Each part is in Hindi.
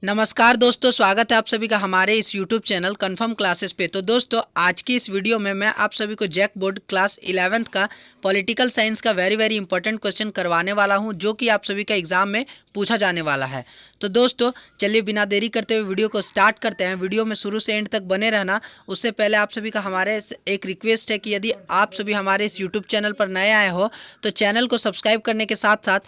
नमस्कार दोस्तों, स्वागत है आप सभी का हमारे इस YouTube चैनल कन्फर्म क्लासेस पे। तो दोस्तों, आज की इस वीडियो में मैं आप सभी को जैक बोर्ड क्लास 11th का पॉलिटिकल साइंस का वेरी इंपॉर्टेंट क्वेश्चन करवाने वाला हूं, जो कि आप सभी का एग्जाम में पूछा जाने वाला है। तो दोस्तों, चलिए बिना देरी करते हुए वीडियो को स्टार्ट करते हैं। वीडियो में शुरू से एंड तक बने रहना। उससे पहले आप सभी का हमारे एक रिक्वेस्ट है कि यदि आप सभी हमारे इस यूट्यूब चैनल पर नए आए हो तो चैनल को सब्सक्राइब करने के साथ साथ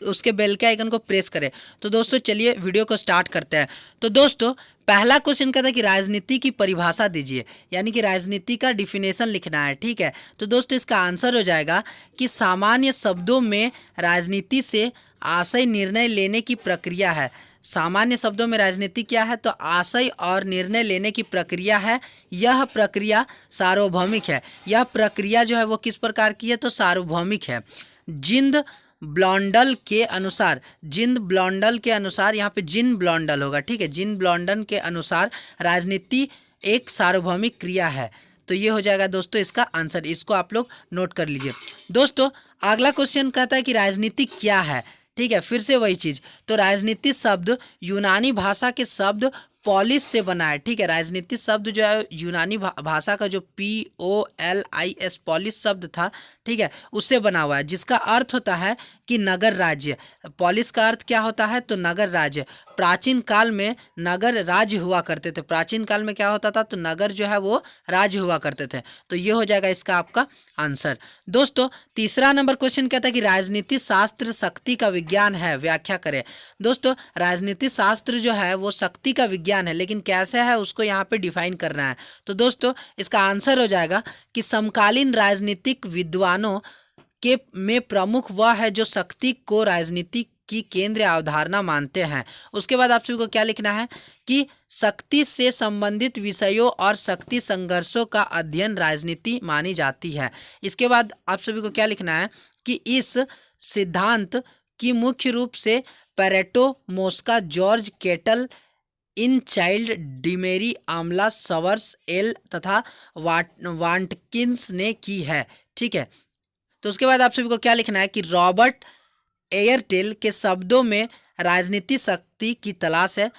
उसके बेल के आइकन को प्रेस करें। तो दोस्तों, चलिए वीडियो को स्टार्ट करते हैं। तो दोस्तों, पहला क्वेश्चन कहता है कि राजनीति की परिभाषा दीजिए, यानी कि राजनीति का डिफिनेशन लिखना है। ठीक है, तो दोस्तों इसका आंसर हो जाएगा कि सामान्य शब्दों में राजनीति से आशय निर्णय लेने की प्रक्रिया है। सामान्य शब्दों में राजनीति क्या है? तो आशय और निर्णय लेने की प्रक्रिया है। यह प्रक्रिया सार्वभौमिक है। यह प्रक्रिया जो है वो किस प्रकार की है? तो सार्वभौमिक है। जिंद ब्लॉन्डल के अनुसार, यहाँ पे जिन ब्लॉन्डल होगा। ठीक है, जिन ब्लॉन्डल के अनुसार राजनीति एक सार्वभौमिक क्रिया है। तो ये हो जाएगा दोस्तों इसका आंसर। इसको आप लोग नोट कर लीजिए। दोस्तों, अगला क्वेश्चन कहता है कि राजनीति क्या है। ठीक है, फिर से वही चीज। तो राजनीति शब्द यूनानी भाषा के शब्द पॉलिस से बना है। ठीक है, राजनीति शब्द जो है यूनानी भाषा का जो POLIS पॉलिस शब्द था, ठीक है, उससे बना हुआ है, जिसका अर्थ होता है कि नगर राज्य। पॉलिस का अर्थ क्या होता है? तो नगर राज्य। प्राचीन काल में नगर राज्य हुआ करते थे। प्राचीन काल में क्या होता था? तो नगर जो है वो राज्य हुआ करते थे। तो ये हो जाएगा इसका आपका आंसर। दोस्तों, तीसरा नंबर क्वेश्चन कहता है कि राजनीति शास्त्र शक्ति का विज्ञान है, व्याख्या करें। दोस्तों, राजनीति शास्त्र जो है वो शक्ति का विज्ञान है, लेकिन कैसे है उसको यहाँ पे डिफाइन करना है। तो दोस्तों, इसका आंसर हो जाएगा कि समकालीन राजनीतिक विद्वानों के में प्रमुख वह है जो शक्ति को राजनीति की केंद्र अवधारणा मानते हैं। उसके बाद आप सभी को क्या लिखना है कि शक्ति से संबंधित विषयों और शक्ति संघर्षों का अध्ययन राजनीति मानी जाती है। इसके बाद आप सभी को क्या लिखना है कि इस सिद्धांत की मुख्य रूप से पेरेटो, मोस्का, जॉर्ज केटल, इन चाइल्ड, डिमेरी, आमला, सवर्स, एल तथा वाटकिंस ने की है। ठीक है, तो उसके बाद आप सभी को क्या लिखना है कि रॉबर्ट एयरटेल के शब्दों में राजनीति शक्ति की तलाश है।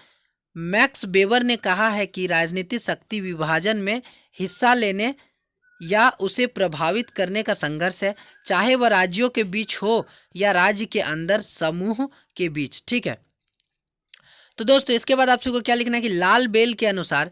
मैक्स वेबर ने कहा है कि राजनीति शक्ति विभाजन में हिस्सा लेने या उसे प्रभावित करने का संघर्ष है, चाहे वह राज्यों के बीच हो या राज्य के अंदर समूह के बीच। ठीक है, तो दोस्तों इसके बाद आप सबको क्या लिखना है कि लाल बेल के अनुसार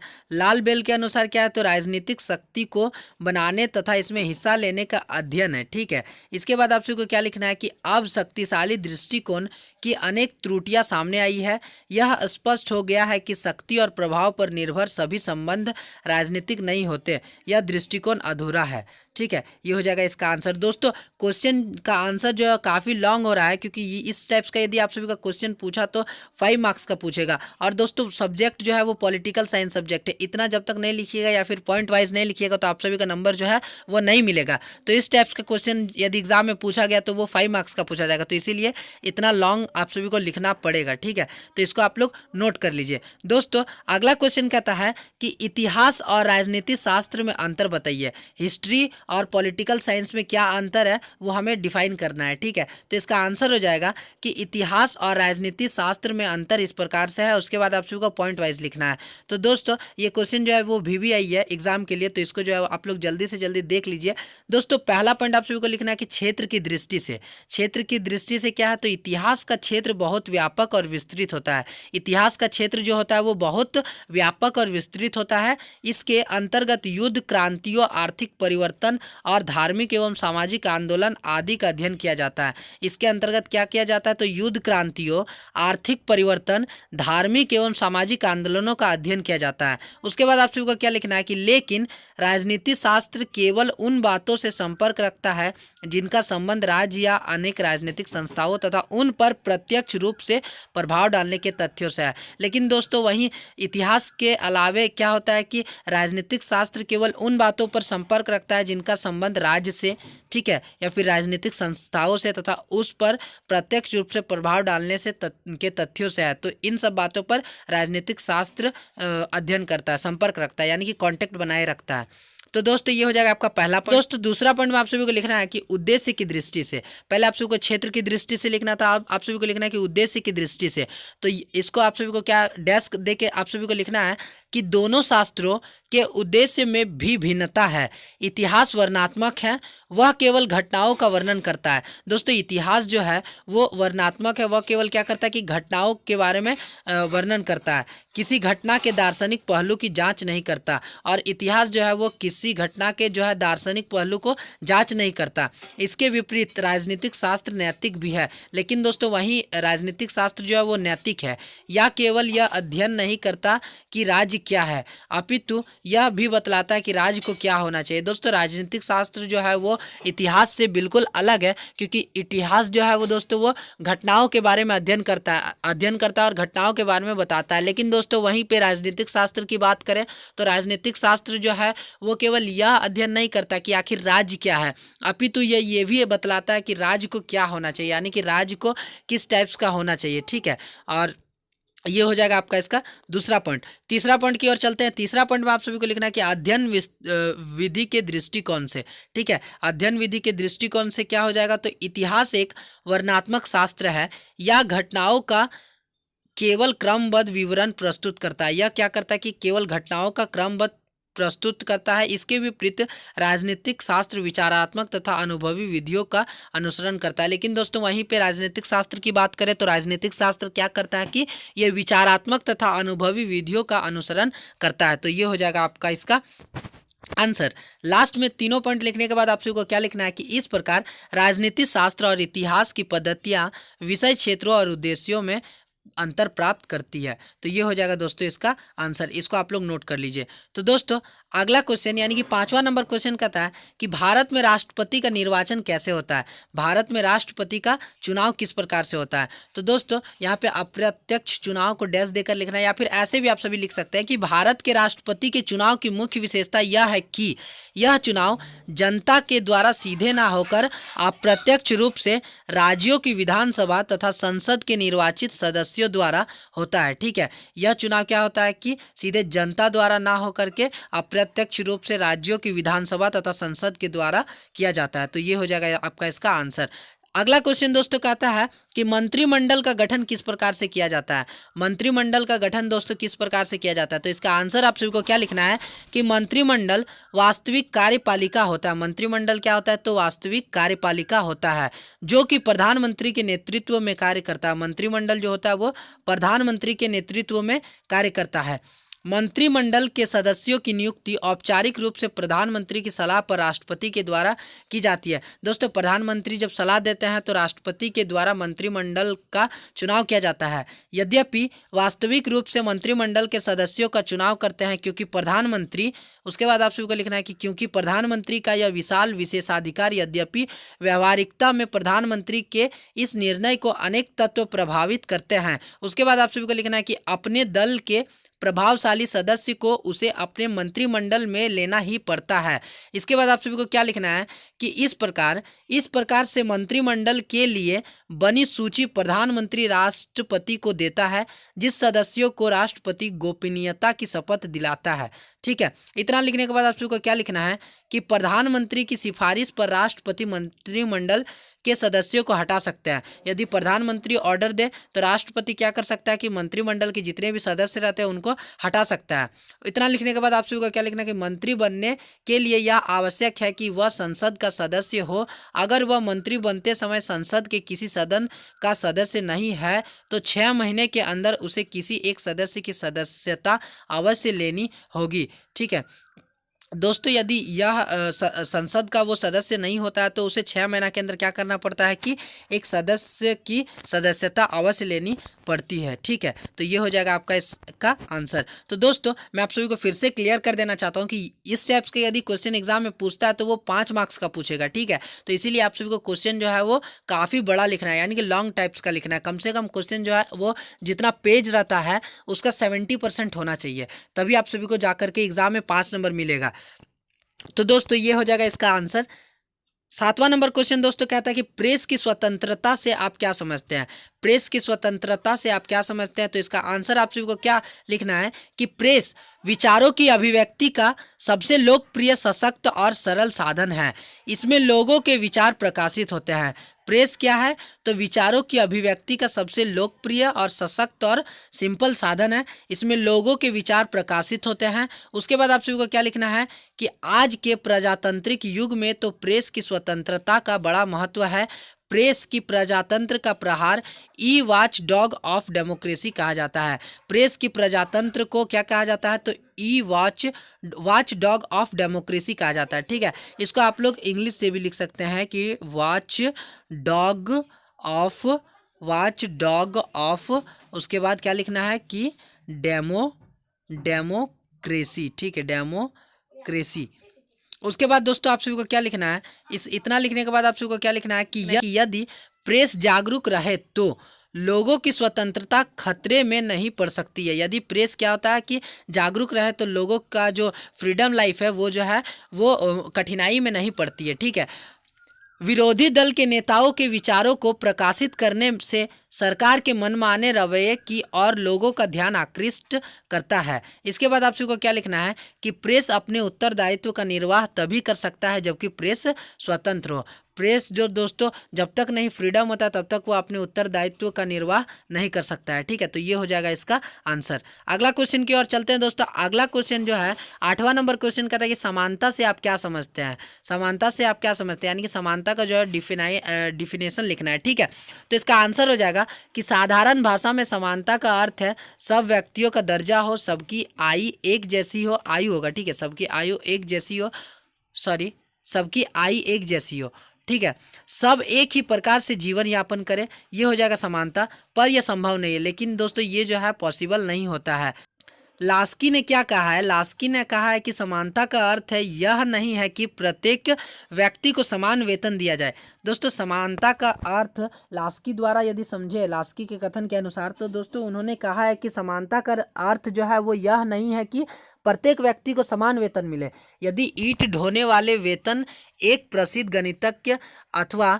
क्या है? तो राजनीतिक शक्ति को बनाने तथा इसमें हिस्सा लेने का अध्ययन है। ठीक है, इसके बाद आप सबको क्या लिखना है कि अब शक्तिशाली दृष्टिकोण की अनेक त्रुटियां सामने आई है। यह स्पष्ट हो गया है कि शक्ति और प्रभाव पर निर्भर सभी संबंध राजनीतिक नहीं होते। यह दृष्टिकोण अधूरा है। ठीक है, ये हो जाएगा इसका आंसर। दोस्तों, क्वेश्चन का आंसर जो है काफ़ी लॉन्ग हो रहा है, क्योंकि इस टाइप्स का यदि आप सभी का क्वेश्चन पूछा तो 5 मार्क्स का पूछेगा। और दोस्तों, सब्जेक्ट जो है वो पॉलिटिकल साइंस सब्जेक्ट है। इतना जब तक नहीं लिखिएगा या फिर पॉइंट वाइज नहीं लिखिएगा तो आप सभी का नंबर जो है वो नहीं मिलेगा। तो इस टाइप्स का क्वेश्चन यदि एग्जाम में पूछा गया तो वो 5 मार्क्स का पूछा जाएगा। तो इसीलिए इतना लॉन्ग आप सभी को लिखना पड़ेगा। ठीक है, तो इसको आप लोग नोट कर लीजिए। दोस्तों, अगला क्वेश्चन कहता है कि इतिहास और राजनीति शास्त्र में अंतर बताइए। हिस्ट्री और पॉलिटिकल साइंस में क्या अंतर है वो हमें डिफाइन करना है। ठीक है, तो इसका आंसर हो जाएगा कि इतिहास और राजनीति शास्त्र में अंतर इस प्रकार से है। उसके बाद आप सभी को पॉइंट वाइज लिखना है। तो दोस्तों, ये क्वेश्चन जो है वो VVI है एग्जाम के लिए, तो इसको जो है आप लोग जल्दी से जल्दी देख लीजिए। दोस्तों, पहला पॉइंट आप सभी को लिखना है कि क्षेत्र की दृष्टि से क्या है? तो इतिहास का क्षेत्र बहुत व्यापक और विस्तृत होता है। इतिहास का क्षेत्र जो होता है वो बहुत व्यापक और विस्तृत होता है। इसके अंतर्गत युद्ध, क्रांतियों, आर्थिक परिवर्तन और धार्मिक एवं सामाजिक आंदोलन आदि का अध्ययन किया जाता है। इसके अंतर्गत क्या किया जाता है? तो युद्ध, क्रांतियों, आर्थिक परिवर्तन, धार्मिक एवं सामाजिक आंदोलनों का अध्ययन किया जाता है। उसके बाद आप सभी को क्या लिखना है कि लेकिन राजनीति शास्त्र केवल उन बातों से संपर्क रखता है जिनका संबंध राज्य या अनेक राजनीतिक संस्थाओं तथा उन पर प्रत्यक्ष रूप से प्रभाव डालने के तथ्यों से है। लेकिन दोस्तों, वहीं इतिहास के अलावे क्या होता है कि राजनीतिक शास्त्र केवल उन बातों पर संपर्क रखता है जिनका संबंध राज्य से, ठीक है, या फिर राजनीतिक संस्थाओं से तथा उस पर प्रत्यक्ष रूप से प्रभाव डालने से के तथ्यों से है। तो इन सब बातों पर राजनीतिक शास्त्र अध्ययन करता है, संपर्क रखता है, यानी कि कांटेक्ट बनाए रखता है। तो दोस्तों ये हो जाएगा आपका पहला पॉइंट। दोस्तों दूसरा पॉइंट में आप सभी को लिखना है कि उद्देश्य की दृष्टि से, पहले आप सभी को क्षेत्र की दृष्टि से लिखना था, अब आप सभी को लिखना है कि उद्देश्य की दृष्टि से। तो इसको आप सभी को क्या डैश दे के आप सभी को लिखना है कि दोनों शास्त्रों के उद्देश्य में भी भिन्नता है। इतिहास वर्णनात्मक है, वह केवल घटनाओं का वर्णन करता है। दोस्तों इतिहास जो है वो वर्णनात्मक है, वह केवल क्या करता है कि घटनाओं के बारे में वर्णन करता है, किसी घटना के दार्शनिक पहलू की जांच नहीं करता। और इतिहास जो है वो किसी घटना के जो है दार्शनिक पहलू को जांच नहीं करता। इसके विपरीत राजनीतिक शास्त्र नैतिक भी है, लेकिन दोस्तों वहीं राजनीतिक शास्त्र जो है वो नैतिक है। या केवल यह अध्ययन नहीं करता कि राज्य क्या है, अपितु यह भी बतलाता है कि राज्य को क्या होना चाहिए। दोस्तों राजनीतिक शास्त्र जो है वो इतिहास से बिल्कुल अलग है, क्योंकि इतिहास जो है वो दोस्तों वो घटनाओं के बारे में अध्ययन करता है और घटनाओं के बारे में बताता है। लेकिन दोस्तों वहीं पे राजनीतिक शास्त्र की बात करें तो राजनीतिक शास्त्र जो है वो केवल यह अध्ययन नहीं करता कि आखिर राज्य क्या है, अपितु ये भी बतलाता है कि राज्य को क्या होना चाहिए, यानी कि राज्य को किस टाइप्स का होना चाहिए। ठीक है, और ये हो जाएगा आपका इसका दूसरा पॉइंट। तीसरा पॉइंट की ओर चलते हैं। तीसरा पॉइंट में आप सभी को लिखना है कि अध्ययन विधि के दृष्टिकोण से। ठीक है, अध्ययन विधि के दृष्टिकोण से क्या हो जाएगा, तो इतिहास एक वर्णनात्मक शास्त्र है या घटनाओं का केवल क्रमबद्ध विवरण प्रस्तुत करता है। यह क्या करता है कि केवल घटनाओं का क्रमबद्ध प्रस्तुत करता है। इसके विपरीत राजनीतिक शास्त्र विचारात्मक तथा अनुभवी विधियों का अनुसरण करता है। लेकिन दोस्तों वहीं पे राजनीतिक शास्त्र की बात करें तो राजनीतिक शास्त्र क्या करता है कि यह विचारात्मक तथा अनुभवी विधियों का अनुसरण करता है। तो ये हो जाएगा आपका इसका आंसर। लास्ट में तीनों पॉइंट लिखने के बाद आप सभी को क्या लिखना है कि इस प्रकार राजनीति शास्त्र और इतिहास की पद्धतियां विषय क्षेत्रों और उद्देश्यों में अंतर प्राप्त करती है। तो ये हो जाएगा दोस्तों इसका आंसर। इसको आप लोग नोट कर लीजिए। तो दोस्तों अगला क्वेश्चन यानी कि 5वां नंबर क्वेश्चन कहता है कि भारत में राष्ट्रपति का निर्वाचन कैसे होता है, भारत में राष्ट्रपति का चुनाव किस प्रकार से होता है। तो दोस्तों यहाँ पे अप्रत्यक्ष चुनाव को डैश देकर लिखना है, या फिर ऐसे भी आप सभी लिख सकते हैं कि भारत के राष्ट्रपति के चुनाव की मुख्य विशेषता यह है कि यह चुनाव जनता के द्वारा सीधे ना होकर अप्रत्यक्ष रूप से राज्यों की विधानसभा तथा संसद के निर्वाचित सदस्यों द्वारा होता है। ठीक है, यह चुनाव क्या होता है कि सीधे जनता द्वारा ना होकर के अप्रत्यक्ष रूप से राज्यों की विधानसभा तथा संसद के द्वारा किया जाता है। तो ये हो जाएगा आपका इसका आंसर। अगला क्वेश्चन दोस्तों कहता है कि मंत्रिमंडल का गठन किस प्रकार से किया जाता है। मंत्रिमंडल का गठन दोस्तों किस प्रकार से किया जाता है। तो इसका आंसर आप सभी को क्या लिखना है कि मंत्रिमंडल वास्तविक कार्यपालिका होता है। मंत्रिमंडल क्या होता है, तो वास्तविक कार्यपालिका होता है जो कि प्रधानमंत्री के नेतृत्व में कार्य करता है। मंत्रिमंडल जो होता है वो प्रधानमंत्री के नेतृत्व में कार्य करता है। मंत्रिमंडल के सदस्यों की नियुक्ति औपचारिक रूप से प्रधानमंत्री की सलाह पर राष्ट्रपति के द्वारा की जाती है। दोस्तों प्रधानमंत्री जब सलाह देते हैं तो राष्ट्रपति के द्वारा मंत्रिमंडल का चुनाव किया जाता है। यद्यपि वास्तविक रूप से मंत्रिमंडल के सदस्यों का चुनाव करते हैं क्योंकि प्रधानमंत्री, उसके बाद आप सभी को लिखना है कि क्योंकि प्रधानमंत्री का यह विशाल विशेषाधिकार, यद्यपि व्यवहारिकता में प्रधानमंत्री के इस निर्णय को अनेक तत्व प्रभावित करते हैं। उसके बाद आप सभी को लिखना है कि अपने दल के प्रभावशाली सदस्य को उसे अपने मंत्रिमंडल में लेना ही पड़ता है। इसके बाद आप सभी को क्या लिखना है कि इस प्रकार से मंत्रिमंडल के लिए बनी सूची प्रधानमंत्री राष्ट्रपति को देता है, जिस सदस्यों को राष्ट्रपति गोपनीयता की शपथ दिलाता है। ठीक है, इतना लिखने के बाद आप सभी को क्या लिखना है कि प्रधानमंत्री की सिफारिश पर राष्ट्रपति मंत्रिमंडल के सदस्यों को हटा सकते हैं। यदि प्रधानमंत्री ऑर्डर दे तो राष्ट्रपति क्या कर सकता है कि मंत्रिमंडल के जितने भी सदस्य रहते हैं उनको हटा सकता है। इतना लिखने के बाद आप सभी को क्या लिखना है कि मंत्री बनने के लिए यह आवश्यक है कि वह संसद का सदस्य हो। अगर वह मंत्री बनते समय संसद के किसी सदन का सदस्य नहीं है तो 6 महीने के अंदर उसे किसी एक सदस्य की सदस्यता अवश्य लेनी होगी। ठीक है दोस्तों, यदि यह संसद का वो सदस्य नहीं होता है तो उसे 6 महीना के अंदर क्या करना पड़ता है कि एक सदस्य की सदस्यता अवश्य लेनी पड़ती है। ठीक है, तो ये हो जाएगा आपका इसका आंसर। तो दोस्तों मैं आप सभी को फिर से क्लियर कर देना चाहता हूँ कि इस टाइप्स के यदि क्वेश्चन एग्जाम में पूछता है तो वो 5 मार्क्स का पूछेगा। ठीक है, तो इसीलिए आप सभी को क्वेश्चन जो है वो काफ़ी बड़ा लिखना है, यानी कि लॉन्ग टाइप्स का लिखना है। कम से कम क्वेश्चन जो है वो जितना पेज रहता है उसका 70% होना चाहिए, तभी आप सभी को जाकर के एग्जाम में 5 नंबर मिलेगा। तो दोस्तों ये हो जाएगा इसका आंसर। 7वां नंबर क्वेश्चन दोस्तों कहता है कि प्रेस की स्वतंत्रता से आप क्या समझते हैं। प्रेस की स्वतंत्रता से आप क्या समझते हैं। तो इसका आंसर आप सभी को क्या लिखना है कि प्रेस विचारों की अभिव्यक्ति का सबसे लोकप्रिय, सशक्त और सरल साधन है। इसमें लोगों के विचार प्रकाशित होते हैं। प्रेस क्या है? तो विचारों की अभिव्यक्ति का सबसे लोकप्रिय और सशक्त और सिंपल साधन है। इसमें लोगों के विचार प्रकाशित होते हैं। उसके बाद आप सभी को क्या लिखना है कि आज के प्रजातांत्रिक युग में तो प्रेस की स्वतंत्रता का बड़ा महत्व है। प्रेस की प्रजातंत्र का प्रहार ई वॉच डॉग ऑफ डेमोक्रेसी कहा जाता है। प्रेस की प्रजातंत्र को क्या कहा जाता है? तो ई वॉच डॉग ऑफ डेमोक्रेसी कहा जाता है। ठीक है, इसको आप लोग इंग्लिश से भी लिख सकते हैं कि वॉच डॉग ऑफ उसके बाद क्या लिखना है कि डेमोक्रेसी। ठीक है, डेमोक्रेसी। उसके बाद दोस्तों आप सभी को क्या लिखना है, इतना लिखने के बाद आप सभी को क्या लिखना है कि यदि प्रेस जागरूक रहे तो लोगों की स्वतंत्रता खतरे में नहीं पड़ सकती है। यदि प्रेस क्या होता है कि जागरूक रहे तो लोगों का जो फ्रीडम लाइफ है वो जो है वो कठिनाई में नहीं पड़ती है। ठीक है, विरोधी दल के नेताओं के विचारों को प्रकाशित करने से सरकार के मनमाने रवैये की और लोगों का ध्यान आकृष्ट करता है। इसके बाद आप सभी को क्या लिखना है कि प्रेस अपने उत्तरदायित्व का निर्वाह तभी कर सकता है जबकि प्रेस स्वतंत्र हो। प्रेस जो दोस्तों जब तक नहीं फ्रीडम होता तब तक वो अपने उत्तरदायित्व का निर्वाह नहीं कर सकता है। ठीक है, तो ये हो जाएगा इसका आंसर। अगला क्वेश्चन की ओर चलते हैं दोस्तों। अगला क्वेश्चन जो है 8वां नंबर क्वेश्चन कहता है कि समानता से आप क्या समझते हैं। समानता से आप क्या समझते हैं, यानी कि समानता का जो है डिफिनेशन लिखना है। ठीक है, तो इसका आंसर हो जाएगा कि साधारण भाषा में समानता का अर्थ है सब व्यक्तियों का दर्जा हो, सबकी आयु एक जैसी हो, आयु होगा। ठीक है, सबकी आयु एक जैसी हो, सबकी आयु एक जैसी हो। ठीक है, सब एक ही प्रकार से जीवन यापन करें, ये हो जाएगा समानता। पर यह संभव नहीं है, लेकिन दोस्तों ये जो है पॉसिबल नहीं होता है। लास्की ने क्या कहा है? लास्की ने कहा है कि समानता का अर्थ है यह नहीं है कि प्रत्येक व्यक्ति को समान वेतन दिया जाए। दोस्तों समानता का अर्थ लास्की द्वारा यदि समझे, लास्की के कथन के अनुसार, तो दोस्तों उन्होंने कहा है कि समानता का अर्थ जो है वो यह नहीं है कि प्रत्येक व्यक्ति को समान वेतन मिले। यदि ईंट ढोने वाले वेतन एक प्रसिद्ध गणितज्ञ अथवा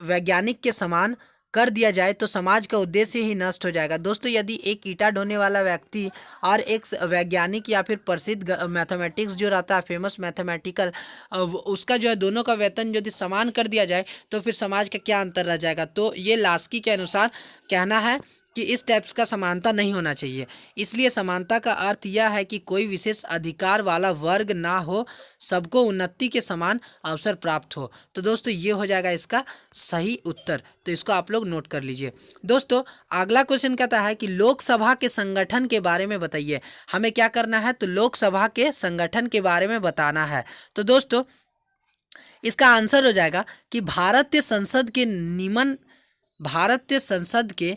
वैज्ञानिक के समान कर दिया जाए तो समाज का उद्देश्य ही नष्ट हो जाएगा। दोस्तों यदि एक ईंटा ढोने वाला व्यक्ति और एक वैज्ञानिक या फिर प्रसिद्ध मैथमेटिक्स जो रहता है, फेमस मैथमेटिकल, उसका जो है दोनों का वेतन यदि समान कर दिया जाए तो फिर समाज का क्या अंतर रह जाएगा। तो ये लास्की के अनुसार कहना है कि इस टाइप्स का समानता नहीं होना चाहिए। इसलिए समानता का अर्थ यह है कि कोई विशेष अधिकार वाला वर्ग ना हो, सबको उन्नति के समान अवसर प्राप्त हो। तो दोस्तों ये हो जाएगा इसका सही उत्तर, तो इसको आप लोग नोट कर लीजिए। दोस्तों अगला क्वेश्चन कहता है कि लोकसभा के संगठन के बारे में बताइए। हमें क्या करना है? तो लोकसभा के संगठन के बारे में बताना है। तो दोस्तों इसका आंसर हो जाएगा कि भारतीय संसद के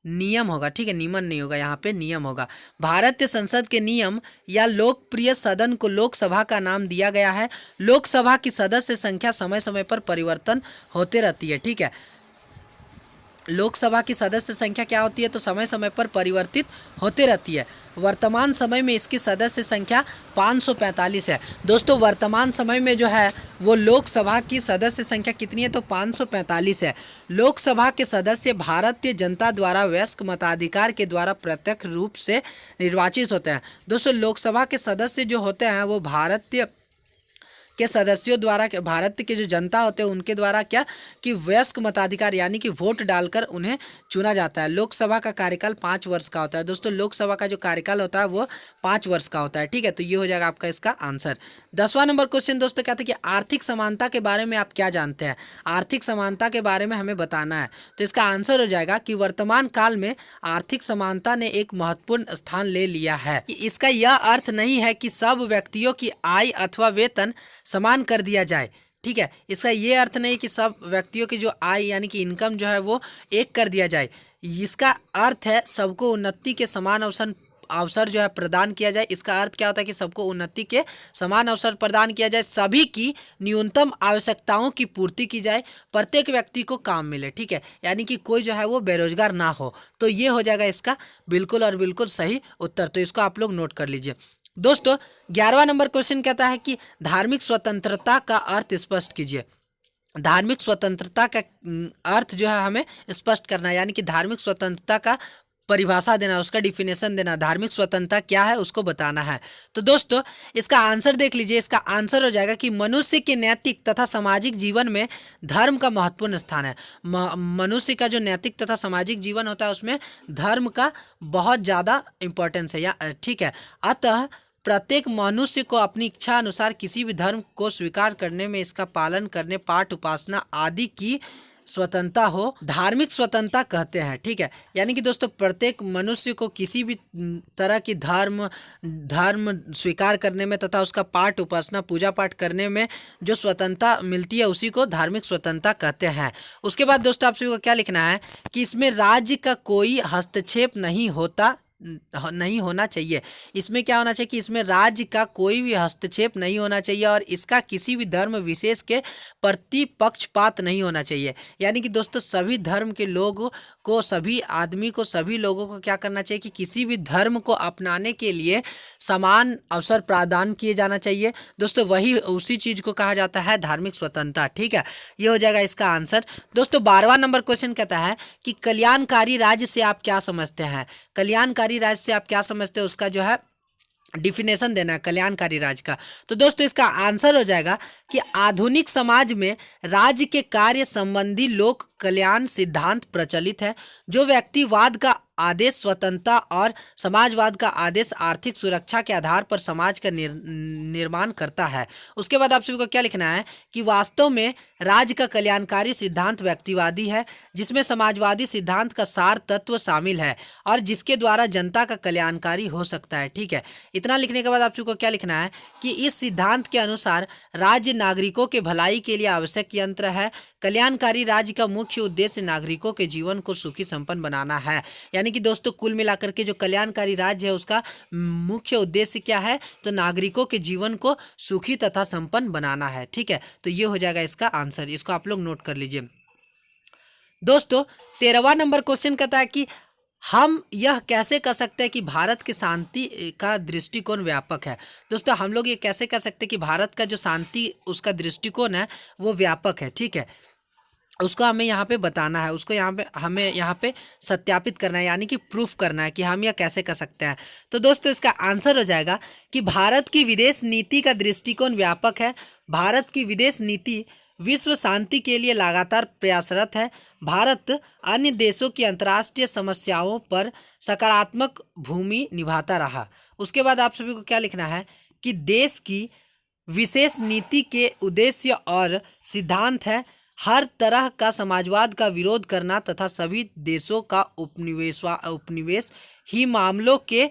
नियम होगा। ठीक है, नियमन नहीं होगा, यहाँ पे नियम होगा। भारतीय संसद के नियम या लोकप्रिय सदन को लोकसभा का नाम दिया गया है। लोकसभा की सदस्य संख्या समय समय पर परिवर्तन होते रहती है। ठीक है, लोकसभा की सदस्य संख्या क्या होती है? तो समय समय पर परिवर्तित होते रहती है। वर्तमान समय में इसकी सदस्य संख्या 545 है। दोस्तों वर्तमान समय में जो है वो लोकसभा की सदस्य संख्या कितनी है? तो 545 है। लोकसभा के सदस्य भारतीय जनता द्वारा वयस्क मताधिकार के द्वारा प्रत्यक्ष रूप से निर्वाचित होते हैं। दोस्तों लोकसभा के सदस्य जो होते हैं वो भारतीय के सदस्यों द्वारा, भारत के जो जनता होते हैं उनके द्वारा क्या कि वयस्क मताधिकार यानी कि वोट डालकर उन्हें चुना जाता है। लोकसभा का कार्यकाल 5 वर्ष का होता है। दोस्तों लोकसभा का जो कार्यकाल होता है वो 5 वर्ष का होता है। ठीक है, तो ये हो जाएगा आपका इसका आंसर। 10वां नंबर क्वेश्चन दोस्तों कहते हैं कि आर्थिक समानता के बारे में आप क्या जानते हैं? आर्थिक समानता के बारे में हमें बताना है। तो इसका आंसर हो जाएगा कि वर्तमान काल में आर्थिक समानता ने एक महत्वपूर्ण स्थान ले लिया है। इसका यह अर्थ नहीं है कि सब व्यक्तियों की आय अथवा वेतन समान कर दिया जाए। ठीक है, इसका ये अर्थ नहीं कि सब व्यक्तियों की जो आय यानी कि इनकम जो है वो एक कर दिया जाए। इसका अर्थ है सबको उन्नति के समान अवसर जो है प्रदान किया जाए। इसका अर्थ क्या होता है कि सबको उन्नति के समान अवसर प्रदान किया जाए, सभी की न्यूनतम आवश्यकताओं की पूर्ति की जाए, प्रत्येक व्यक्ति को काम मिले। ठीक है, यानी कि कोई जो है वो बेरोजगार ना हो। तो ये हो जाएगा इसका बिल्कुल और बिल्कुल सही उत्तर। तो इसको आप लोग नोट कर लीजिए। दोस्तों 11वां नंबर क्वेश्चन कहता है कि धार्मिक स्वतंत्रता का अर्थ स्पष्ट कीजिए। धार्मिक स्वतंत्रता का अर्थ जो है हमें स्पष्ट करना है, यानी कि धार्मिक स्वतंत्रता का परिभाषा देना, उसका डिफिनेशन देना, धार्मिक स्वतंत्रता क्या है उसको बताना है। तो दोस्तों इसका आंसर देख लीजिए, इसका आंसर हो जाएगा कि मनुष्य के नैतिक तथा सामाजिक जीवन में धर्म का महत्वपूर्ण स्थान है। मनुष्य का जो नैतिक तथा सामाजिक जीवन होता है उसमें धर्म का बहुत ज़्यादा इंपॉर्टेंस है, या ठीक है। अतः प्रत्येक मनुष्य को अपनी इच्छा अनुसार किसी भी धर्म को स्वीकार करने में, इसका पालन करने, पाठ उपासना आदि की स्वतंत्रता हो, धार्मिक स्वतंत्रता कहते हैं, ठीक है। यानी कि दोस्तों प्रत्येक मनुष्य को किसी भी तरह की धर्म स्वीकार करने में तथा उसका पाठ उपासना पूजा पाठ करने में जो स्वतंत्रता मिलती है उसी को धार्मिक स्वतंत्रता कहते हैं। उसके बाद दोस्तों आप सभी को क्या लिखना है कि इसमें राज्य का कोई हस्तक्षेप नहीं होना चाहिए। इसमें क्या होना चाहिए कि इसमें राज्य का कोई भी हस्तक्षेप नहीं होना चाहिए और इसका किसी भी धर्म विशेष के प्रति पक्षपात नहीं होना चाहिए। यानी कि दोस्तों सभी धर्म के लोगों को, सभी आदमी को, सभी लोगों को क्या करना चाहिए कि किसी भी धर्म को अपनाने के लिए समान अवसर प्रदान किए जाना चाहिए। दोस्तों वही उसी चीज को कहा जाता है धार्मिक स्वतंत्रता, ठीक है। ये हो जाएगा इसका आंसर। दोस्तों 12वां नंबर क्वेश्चन कहता है कि कल्याणकारी राज्य से आप क्या समझते हैं। कल्याणकारी राज्य से आप क्या समझते हैं उसका जो है डिफिनेशन देना है कल्याणकारी राज्य का। तो दोस्तों इसका आंसर हो जाएगा कि आधुनिक समाज में राज्य के कार्य संबंधी लोक कल्याण सिद्धांत प्रचलित है। जो व्यक्तिवाद का आदेश स्वतंत्रता और समाजवाद का आदेश आर्थिक सुरक्षा के आधार पर समाज का निर्माण करता है। उसके बाद आप सभी को क्या लिखना है कि वास्तव में राज्य का कल्याणकारी सिद्धांत व्यक्तिवादी है, जिसमें समाजवादी सिद्धांत का सार तत्व शामिल है और जिसके द्वारा जनता का कल्याणकारी हो सकता है, ठीक है। इतना लिखने के बाद आप सभी को क्या लिखना है कि इस सिद्धांत के अनुसार राज्य नागरिकों के भलाई के लिए आवश्यक यंत्र है। कल्याणकारी राज्य का मुख्य उद्देश्य नागरिकों के जीवन को सुखी संपन्न बनाना है। यानी कि दोस्तों कुल मिलाकर के जो कल्याणकारी राज्य है उसका मुख्य उद्देश्य क्या है, तो नागरिकों के जीवन को सुखी तथा संपन्न बनाना है, ठीक है। तो ये हो जाएगा इसका आंसर, इसको आप लोग नोट कर लीजिए। दोस्तों 13वां नंबर क्वेश्चन कहता है कि हम यह कैसे कह सकते हैं कि भारत की शांति का दृष्टिकोण व्यापक है। दोस्तों हम लोग ये कैसे कह सकते हैं कि भारत का जो शांति उसका दृष्टिकोण है वो व्यापक है, ठीक है। उसको हमें यहाँ पे बताना है, उसको हमें यहाँ पे सत्यापित करना है, यानी कि प्रूफ करना है कि हम यह कैसे कर सकते हैं। तो दोस्तों इसका आंसर हो जाएगा कि भारत की विदेश नीति का दृष्टिकोण व्यापक है। भारत की विदेश नीति विश्व शांति के लिए लगातार प्रयासरत है। भारत अन्य देशों की अंतर्राष्ट्रीय समस्याओं पर सकारात्मक भूमि निभाता रहा। उसके बाद आप सभी को क्या लिखना है कि देश की विशेष नीति के उद्देश्य और सिद्धांत है हर तरह का समाजवाद का विरोध करना तथा सभी देशों का उपनिवेश ही मामलों के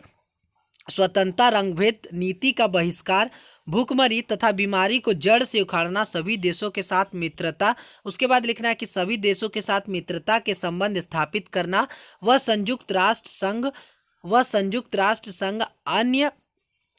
स्वतंत्रता, रंगभेद नीति का बहिष्कार, भूखमरी तथा बीमारी को जड़ से उखाड़ना, सभी देशों के साथ मित्रता। उसके बाद लिखना है कि सभी देशों के साथ मित्रता के संबंध स्थापित करना, वह संयुक्त राष्ट्र संघ अन्य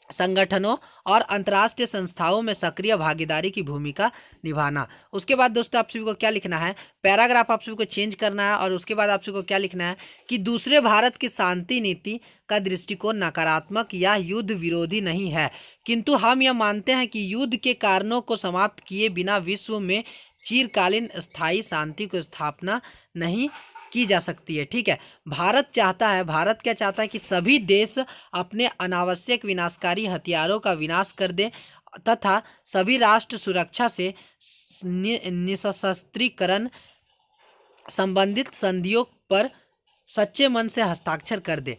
संगठनों और अंतर्राष्ट्रीय संस्थाओं में सक्रिय भागीदारी की भूमिका निभाना। उसके बाद दोस्तों आप सभी को क्या लिखना है, पैराग्राफ आप सभी को चेंज करना है और उसके बाद आप सभी को क्या लिखना है कि दूसरे भारत की शांति नीति का दृष्टिकोण नकारात्मक या युद्ध विरोधी नहीं है, किंतु हम यह मानते हैं कि युद्ध के कारणों को समाप्त किए बिना विश्व में चिरकालीन स्थायी शांति को स्थापना नहीं की जा सकती है, ठीक है। भारत क्या चाहता है कि सभी देश अपने अनावश्यक विनाशकारी हथियारों का विनाश कर दें तथा सभी राष्ट्र सुरक्षा से निशस्त्रीकरण संबंधित संधियों पर सच्चे मन से हस्ताक्षर कर दे।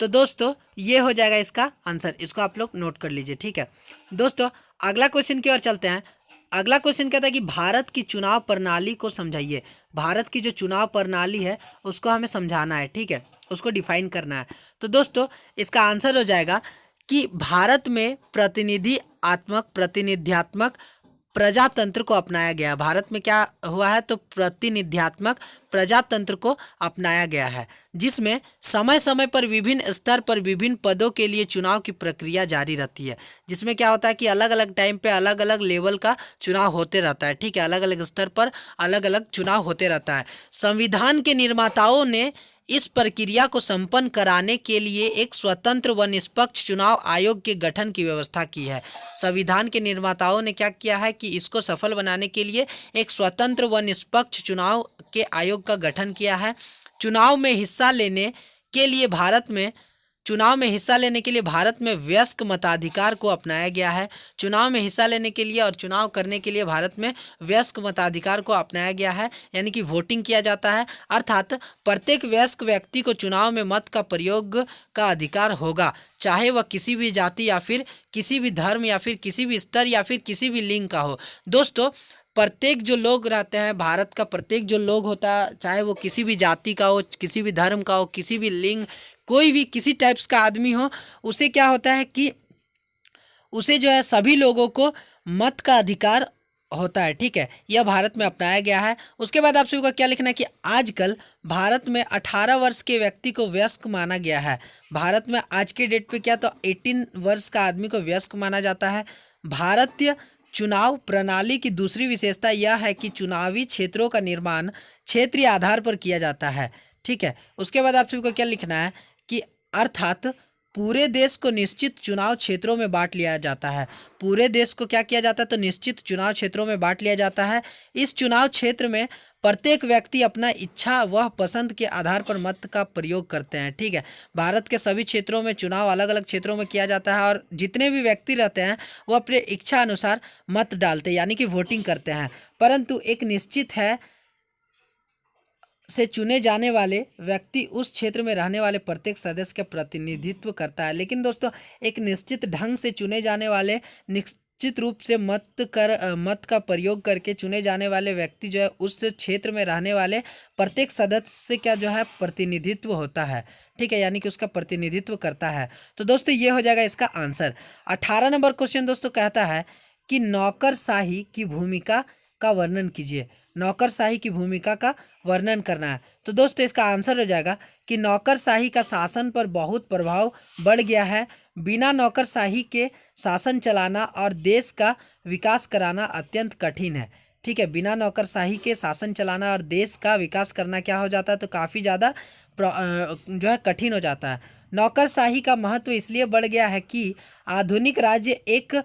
तो दोस्तों ये हो जाएगा इसका आंसर, इसको आप लोग नोट कर लीजिए, ठीक है। दोस्तों अगला क्वेश्चन की ओर चलते हैं। अगला क्वेश्चन कहता है कि भारत की चुनाव प्रणाली को समझाइए। भारत की जो चुनाव प्रणाली है उसको हमें समझाना है, ठीक है, उसको डिफाइन करना है। तो दोस्तों इसका आंसर हो जाएगा कि भारत में प्रतिनिध्यात्मक प्रजातंत्र को अपनाया गया। भारत में क्या हुआ है, तो प्रतिनिध्यात्मक प्रजातंत्र को अपनाया गया है, जिसमें समय समय पर विभिन्न स्तर पर विभिन्न पदों के लिए चुनाव की प्रक्रिया जारी रहती है। जिसमें क्या होता है कि अलग अलग टाइम पे अलग अलग लेवल का चुनाव होते रहता है, ठीक है, अलग अलग स्तर पर अलग अलग चुनाव होते रहता है। संविधान के निर्माताओं ने इस प्रक्रिया को संपन्न कराने के लिए एक स्वतंत्र व निष्पक्ष चुनाव आयोग के गठन की व्यवस्था की है। संविधान के निर्माताओं ने क्या किया है कि इसको सफल बनाने के लिए एक स्वतंत्र व निष्पक्ष चुनाव के आयोग का गठन किया है। चुनाव में हिस्सा लेने के लिए भारत में चुनाव में हिस्सा लेने के लिए भारत में वयस्क मताधिकार को अपनाया गया है। चुनाव में हिस्सा लेने के लिए और चुनाव करने के लिए भारत में वयस्क मताधिकार को अपनाया गया है, यानी कि वोटिंग किया जाता है। अर्थात प्रत्येक वयस्क व्यक्ति को चुनाव में मत का प्रयोग का अधिकार होगा, चाहे वह किसी भी जाति या फिर किसी भी धर्म या फिर किसी भी स्तर या फिर किसी भी लिंग का हो। दोस्तों, प्रत्येक जो लोग रहते हैं, भारत का प्रत्येक जो लोग होता है, चाहे वो किसी भी जाति का हो, किसी भी धर्म का हो, किसी भी लिंग, कोई भी किसी टाइप्स का आदमी हो, उसे क्या होता है कि उसे जो है सभी लोगों को मत का अधिकार होता है। ठीक है, यह भारत में अपनाया गया है। उसके बाद आप सभी को क्या लिखना है कि आजकल भारत में 18 वर्ष के व्यक्ति को वयस्क माना गया है। भारत में आज के डेट पे क्या तो 18 वर्ष का आदमी को वयस्क माना जाता है। भारतीय चुनाव प्रणाली की दूसरी विशेषता यह है कि चुनावी क्षेत्रों का निर्माण क्षेत्रीय आधार पर किया जाता है। ठीक है, उसके बाद आप सभी को क्या लिखना है कि अर्थात पूरे देश को निश्चित चुनाव क्षेत्रों में बांट लिया जाता है। पूरे देश को क्या किया जाता है तो निश्चित चुनाव क्षेत्रों में बांट लिया जाता है। इस चुनाव क्षेत्र में प्रत्येक व्यक्ति अपना इच्छा व पसंद के आधार पर मत का प्रयोग करते हैं। ठीक है, भारत के सभी क्षेत्रों में चुनाव अलग अलग क्षेत्रों में किया जाता है और जितने भी व्यक्ति रहते हैं वो अपने इच्छा अनुसार मत डालते हैं, यानी कि वोटिंग करते हैं। परंतु एक निश्चित है से चुने जाने वाले व्यक्ति उस क्षेत्र में रहने वाले प्रत्येक सदस्य का प्रतिनिधित्व करता है। लेकिन दोस्तों, एक निश्चित ढंग से चुने जाने वाले निश्चित रूप से मत का प्रयोग करके चुने जाने वाले व्यक्ति जो है उस क्षेत्र में रहने वाले प्रत्येक सदस्य का जो है प्रतिनिधित्व होता है। ठीक है, यानी कि उसका प्रतिनिधित्व करता है। तो दोस्तों, ये हो जाएगा इसका आंसर। 18 नंबर क्वेश्चन दोस्तों कहता है कि नौकरशाही की भूमिका का वर्णन कीजिए। नौकरशाही की भूमिका का वर्णन करना है। तो दोस्तों, इसका आंसर हो जाएगा कि नौकरशाही का शासन पर बहुत प्रभाव बढ़ गया है। बिना नौकरशाही के शासन चलाना और देश का विकास कराना अत्यंत कठिन है। ठीक है, बिना नौकरशाही के शासन चलाना और देश का विकास करना क्या हो जाता है तो काफ़ी ज़्यादा जो है कठिन हो जाता है। नौकरशाही का महत्व इसलिए बढ़ गया है कि आधुनिक राज्य एक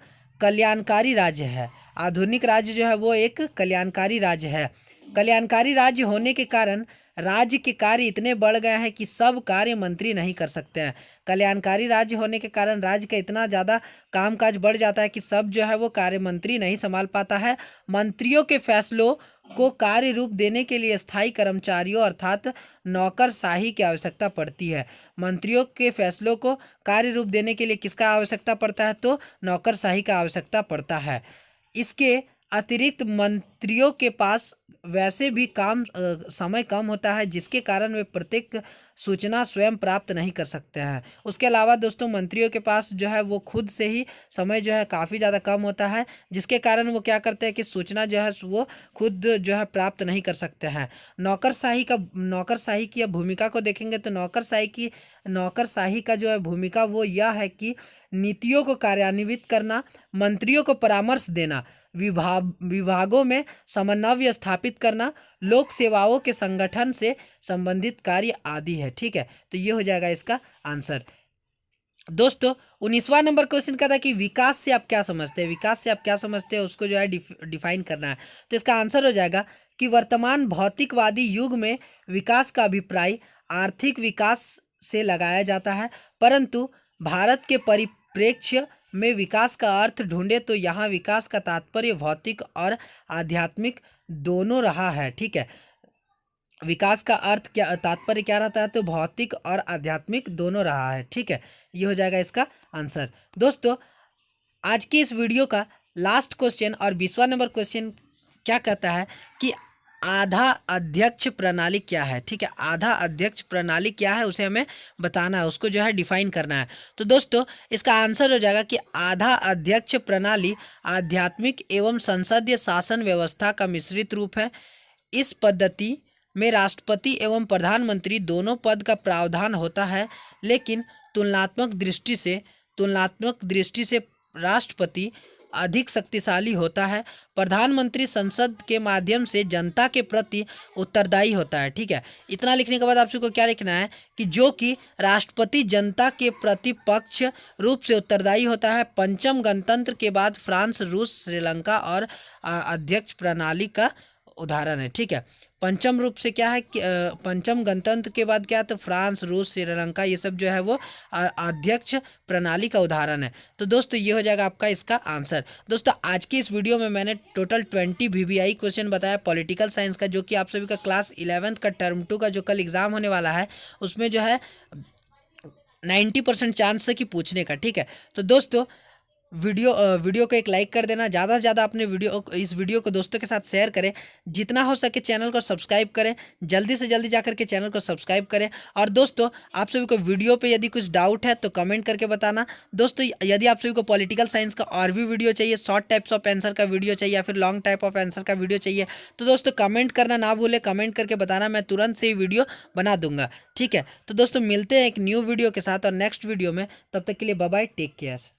कल्याणकारी राज्य है। आधुनिक राज्य जो है वो एक कल्याणकारी राज्य है। कल्याणकारी राज्य होने के कारण राज्य के कार्य इतने बढ़ गए हैं कि सब कार्य मंत्री नहीं कर सकते हैं। कल्याणकारी राज्य होने के कारण राज्य का इतना ज़्यादा कामकाज बढ़ जाता है कि सब जो है वो कार्य मंत्री नहीं संभाल पाता है। मंत्रियों के फैसलों को कार्य रूप देने के लिए स्थायी कर्मचारियों अर्थात नौकरशाही की आवश्यकता पड़ती है। मंत्रियों के फैसलों को कार्य रूप देने के लिए किसका आवश्यकता पड़ता है तो नौकरशाही का आवश्यकता पड़ता है। इसके अतिरिक्त मंत्रियों के पास वैसे भी समय कम होता है, जिसके कारण वे प्रत्येक सूचना स्वयं प्राप्त नहीं कर सकते हैं। उसके अलावा दोस्तों, मंत्रियों के पास जो है वो खुद से ही समय जो है काफ़ी ज़्यादा कम होता है, जिसके कारण वो क्या करते हैं कि सूचना जो है वो खुद जो है प्राप्त नहीं कर सकते हैं। नौकरशाही की भूमिका को देखेंगे तो नौकरशाही का जो है भूमिका वो यह है कि नीतियों को कार्यान्वित करना, मंत्रियों को परामर्श देना, विभागों में समन्वय स्थापित करना, लोक सेवाओं के संगठन से संबंधित कार्य आदि है। ठीक है, तो ये हो जाएगा इसका आंसर। दोस्तों, 19वां नंबर क्वेश्चन का था कि विकास से आप क्या समझते हैं। विकास से आप क्या समझते हैं उसको जो है डिफाइन करना है। तो इसका आंसर हो जाएगा कि वर्तमान भौतिकवादी युग में विकास का अभिप्राय आर्थिक विकास से लगाया जाता है, परंतु भारत के परिप्रेक्ष्य में विकास का अर्थ ढूंढे तो यहाँ विकास का तात्पर्य भौतिक और आध्यात्मिक दोनों रहा है। ठीक है, विकास का अर्थ क्या तात्पर्य क्या रहता है तो भौतिक और आध्यात्मिक दोनों रहा है। ठीक है, ये हो जाएगा इसका आंसर। दोस्तों, आज की इस वीडियो का लास्ट क्वेश्चन और 20वां नंबर क्वेश्चन क्या कहता है कि आधा अध्यक्ष प्रणाली क्या है। ठीक है, आधा अध्यक्ष प्रणाली क्या है उसे हमें बताना है, उसको जो है डिफाइन करना है। तो दोस्तों, इसका आंसर हो जाएगा कि आधा अध्यक्ष प्रणाली आध्यात्मिक एवं संसदीय शासन व्यवस्था का मिश्रित रूप है। इस पद्धति में राष्ट्रपति एवं प्रधानमंत्री दोनों पद का प्रावधान होता है, लेकिन तुलनात्मक दृष्टि से राष्ट्रपति अधिक शक्तिशाली होता है। प्रधानमंत्री संसद के माध्यम से जनता के प्रति उत्तरदायी होता है। ठीक है, इतना लिखने के बाद आप सबको क्या लिखना है कि जो कि राष्ट्रपति जनता के प्रति पक्ष रूप से उत्तरदायी होता है। पंचम गणतंत्र के बाद फ्रांस, रूस, श्रीलंका और अध्यक्ष प्रणाली का उदाहरण है। ठीक है, पंचम रूप से क्या है कि पंचम गणतंत्र के बाद क्या है, तो फ्रांस, रूस, श्रीलंका, ये सब जो है वो अध्यक्ष प्रणाली का उदाहरण है। तो दोस्तों ये हो जाएगा आपका इसका आंसर। दोस्तों आज की इस वीडियो में मैंने टोटल 20 VVI क्वेश्चन बताया पॉलिटिकल साइंस का, जो कि आप सभी का क्लास 11th का टर्म 2 का जो कल एग्जाम होने वाला है उसमें जो है 90% चांस है कि पूछने का। ठीक है, तो दोस्तों वीडियो को एक लाइक कर देना, ज़्यादा से ज़्यादा अपने इस वीडियो को दोस्तों के साथ शेयर करें, जितना हो सके चैनल को सब्सक्राइब करें, जल्दी से जल्दी जाकर के चैनल को सब्सक्राइब करें। और दोस्तों आप सभी को वीडियो पे यदि कुछ डाउट है तो कमेंट करके बताना। दोस्तों यदि आप सभी को पॉलिटिकल साइंस का और भी वीडियो चाहिए, शॉर्ट टाइप्स ऑफ आंसर का वीडियो चाहिए या फिर लॉन्ग टाइप ऑफ आंसर का वीडियो चाहिए, तो दोस्तों कमेंट करना ना भूलें, कमेंट करके बताना, मैं तुरंत से ही वीडियो बना दूंगा। ठीक है, तो दोस्तों मिलते हैं एक न्यू वीडियो के साथ और नेक्स्ट वीडियो में, तब तक के लिए बाय बाय, टेक केयर।